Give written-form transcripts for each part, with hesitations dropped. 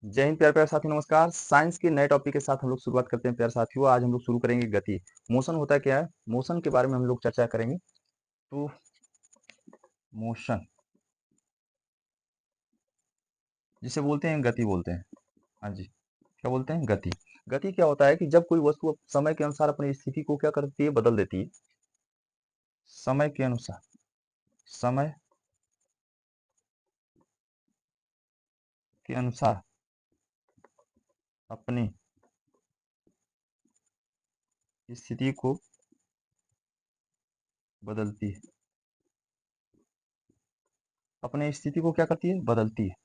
जय हिंद प्यारे प्यारे साथियों, नमस्कार। साइंस के नए टॉपिक के साथ हम लोग शुरुआत करते हैं प्यारे साथियों। आज हम लोग शुरू करेंगे गति। मोशन होता क्या है, मोशन के बारे में हम लोग चर्चा करेंगे। तो मोशन जिसे बोलते हैं गति बोलते हैं। हाँ जी, क्या बोलते हैं? गति। गति क्या होता है कि जब कोई वस्तु समय के अनुसार अपनी स्थिति को क्या करती है, बदल देती है। समय के अनुसार, समय के अनुसार अपनी स्थिति को बदलती है। अपनी स्थिति को क्या करती है, बदलती है।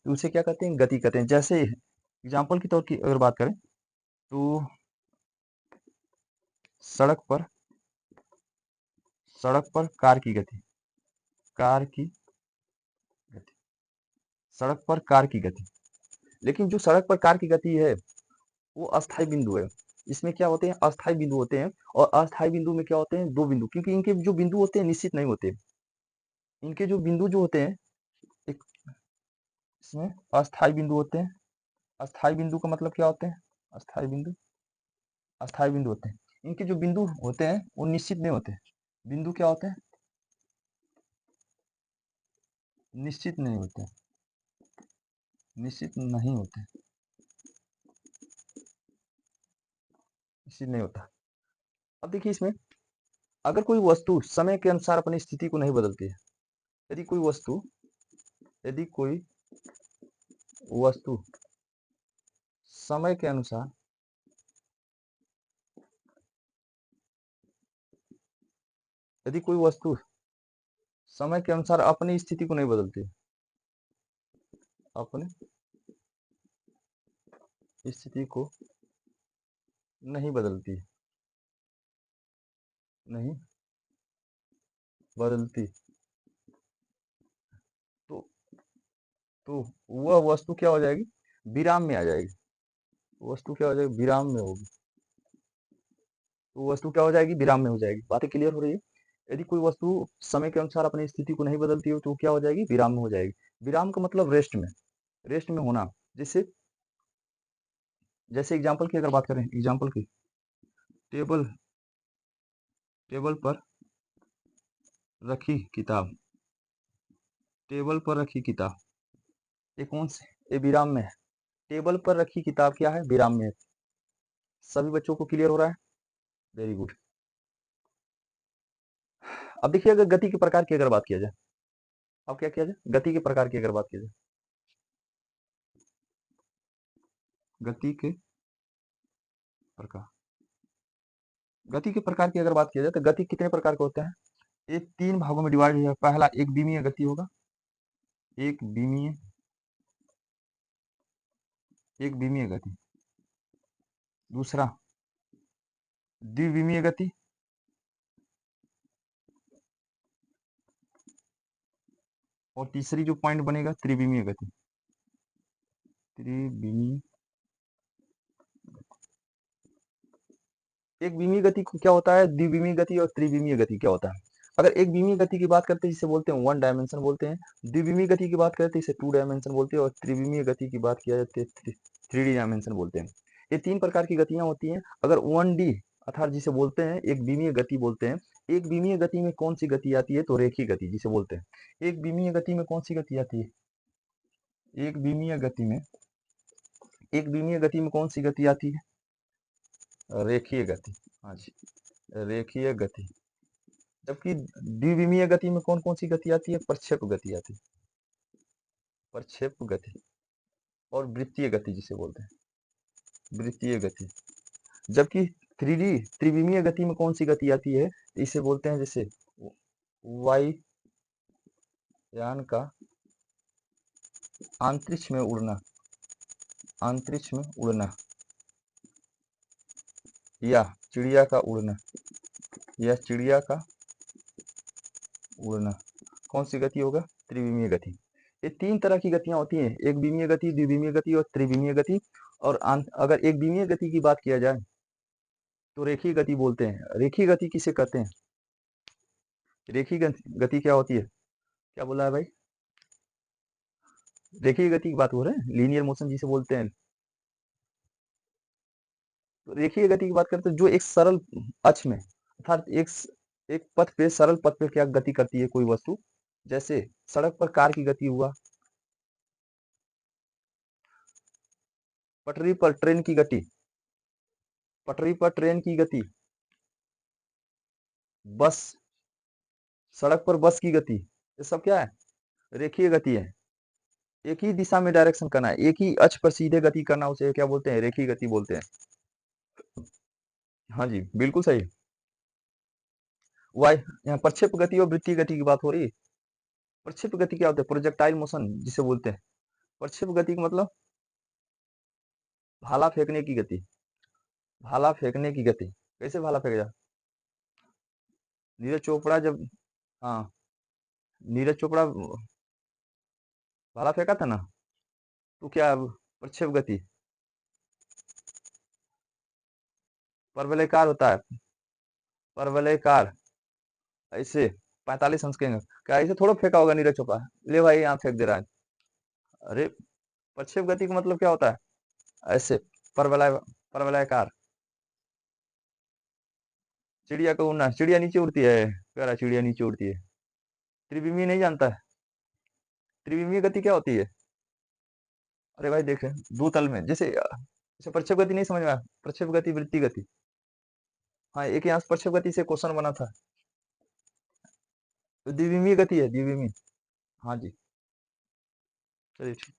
तो उसे क्या कहते हैं, गति कहते हैं। जैसे एग्जाम्पल के तौर की अगर बात करें तो सड़क पर कार की गति, कार की गति, सड़क पर कार की गति। लेकिन जो सड़क पर कार की गति है वो अस्थायी बिंदु है। इसमें क्या होते हैं, अस्थायी बिंदु होते हैं। और अस्थायी बिंदु में क्या होते हैं, दो बिंदु, क्योंकि इनके जो बिंदु होते हैं निश्चित नहीं होते। इनके जो बिंदु जो होते हैं, एक इसमें अस्थायी बिंदु होते हैं। अस्थायी बिंदु का मतलब क्या होते हैं, अस्थायी बिंदु होते हैं। इनके जो बिंदु होते हैं वो निश्चित नहीं होते। बिंदु क्या होते हैं, निश्चित नहीं होते, निश्चित नहीं होते, निश्चित नहीं होता। अब देखिए इसमें, अगर कोई वस्तु समय के अनुसार अपनी स्थिति को नहीं बदलती है, यदि कोई वस्तु यदि कोई वस्तु समय के अनुसार यदि कोई वस्तु समय के अनुसार अपनी स्थिति को नहीं बदलती, अपनी स्थिति को नहीं बदलती, नहीं बदलती, तो वह वस्तु क्या हो जाएगी, विराम में आ जाएगी। वस्तु क्या हो जाएगी, विराम में होगी। तो वस्तु क्या हो जाएगी, विराम में हो जाएगी। बातें क्लियर हो रही है? यदि कोई वस्तु समय के अनुसार अपनी स्थिति को नहीं बदलती हो तो क्या हो जाएगी, विराम में हो जाएगी। विराम का मतलब रेस्ट में, रेस्ट में होना। जैसे जैसे एग्जाम्पल की अगर बात करें, एग्जाम्पल की, टेबल टेबल पर रखी किताब, टेबल पर रखी किताब, ये कौन से, ये विराम में है। टेबल पर रखी किताब क्या है, विराम में है। सभी बच्चों को क्लियर हो रहा है? Very good. अब देखिए, अगर गति के प्रकार की अगर बात किया जाए, अब क्या किया जाए, गति के प्रकार की अगर बात किया जाए, गति के प्रकार, गति के प्रकार की अगर बात किया जाए तो गति कितने प्रकार के होते हैं, ये तीन भागों में डिवाइड है। पहला एक विमीय गति होगा, एक विमीय गति। दूसरा द्विविमीय गति, और तीसरी जो पॉइंट बनेगा त्रिविमीय गति, त्रिविमीय। एक विमीय गति क्या होता है, द्विविमीय गति और त्रिविमीय गति क्या होता है। अगर एक विमीय गति की बात करते हैं जिसे बोलते हैं वन डायमेंशन बोलते हैं, द्विविमीय गति की बात करते हैं इसे टू डायमेंशन बोलते हैं, और त्रिविमीय गति की बात किया जाती है थ्री डी डायमेंशन बोलते हैं। ये तीन प्रकार की गतियां होती हैं। अगर वन डी अर्थात जिसे बोलते हैं एक विमीय गति बोलते हैं, एक विमीय गति में कौन सी गति आती है, तो रेखीय गति जिसे बोलते हैं। एक विमीय गति में कौन सी गति आती है, एक विमीय गति में, एक विमीय गति में कौन सी गति आती है, रेखीय गति। हाँ जी, रेखीय गति। जबकि द्विविमीय गति में कौन कौन सी गति आती है, प्रक्षेप गति आती है, प्रक्षेप गति। और वृत्तीय गति जिसे बोलते हैं, वृत्तीय गति। जबकि थ्री डी त्रिविमीय गति में कौन सी गति आती है, इसे बोलते हैं जैसे वायुयान का अंतरिक्ष में उड़ना, अंतरिक्ष में उड़ना, या चिड़िया का उड़ना, या चिड़िया का उड़ना। कौन सी गति होगा, त्रिविमीय गति। ये तीन तरह की गतियां होती हैं, एक विमीय गति, द्विविमीय गति और त्रिविमीय गति। और अगर एक विमीय गति की बात किया जाए तो रेखीय गति बोलते हैं। रेखीय गति किसे कहते हैं, रेखीय गति क्या होती है, क्या बोला है भाई, रेखीय गति की बात हो रहे हैं, लीनियर मोशन जिसे बोलते हैं। तो रेखीय गति की बात करते हैं जो एक सरल अक्ष में, अर्थात एक पथ पे, सरल पथ पे क्या गति करती है कोई वस्तु। जैसे सड़क पर कार की गति हुआ, पटरी पर ट्रेन की गति, पटरी पर ट्रेन की गति, बस, सड़क पर बस की गति, ये सब क्या है, रेखीय गति है। एक ही दिशा में डायरेक्शन करना है, एक ही अक्ष पर सीधे गति करना, उसे क्या बोलते हैं, रेखीय गति बोलते हैं। हाँ जी, बिल्कुल सही। वाई यहाँ प्रक्षेप गति और वृत्तीय गति की बात हो रही है। प्रक्षेप गति क्या होता है, प्रोजेक्टाइल मोशन जिसे बोलते हैं। प्रक्षेप गति का मतलब भाला फेंकने की गति, भाला फेंकने की गति। कैसे भाला फेंका? नीरज चोपड़ा जब, हाँ, नीरज चोपड़ा भाला फेंका था ना, तो क्या प्रक्षेप गति परवलयकार होता है, परवलयकार। ऐसे 45 अंश के क्या ऐसे थोड़ा फेंका होगा नीरज चोपड़ा, ले भाई यहाँ फेंक दे रहा है। अरे प्रक्षेप गति का मतलब क्या होता है, ऐसे परवलय, परवलयकार। चिड़िया को उड़ना, चिड़िया नीचे उड़ती है, कह रहा चिड़िया नीचे उड़ती है। त्रिविमीय नहीं जानता है, त्रिविमीय गति क्या होती है? अरे भाई देखे, दो तल में, जैसे प्रक्षेप गति नहीं समझ में आया, प्रक्षेप गति वृत्ति गति। हाँ, एक यहाँ प्रक्षेप गति से क्वेश्चन बना था। तो द्विविमीय गति है, द्विविमीय। हाँ जी, चलिए ठीक।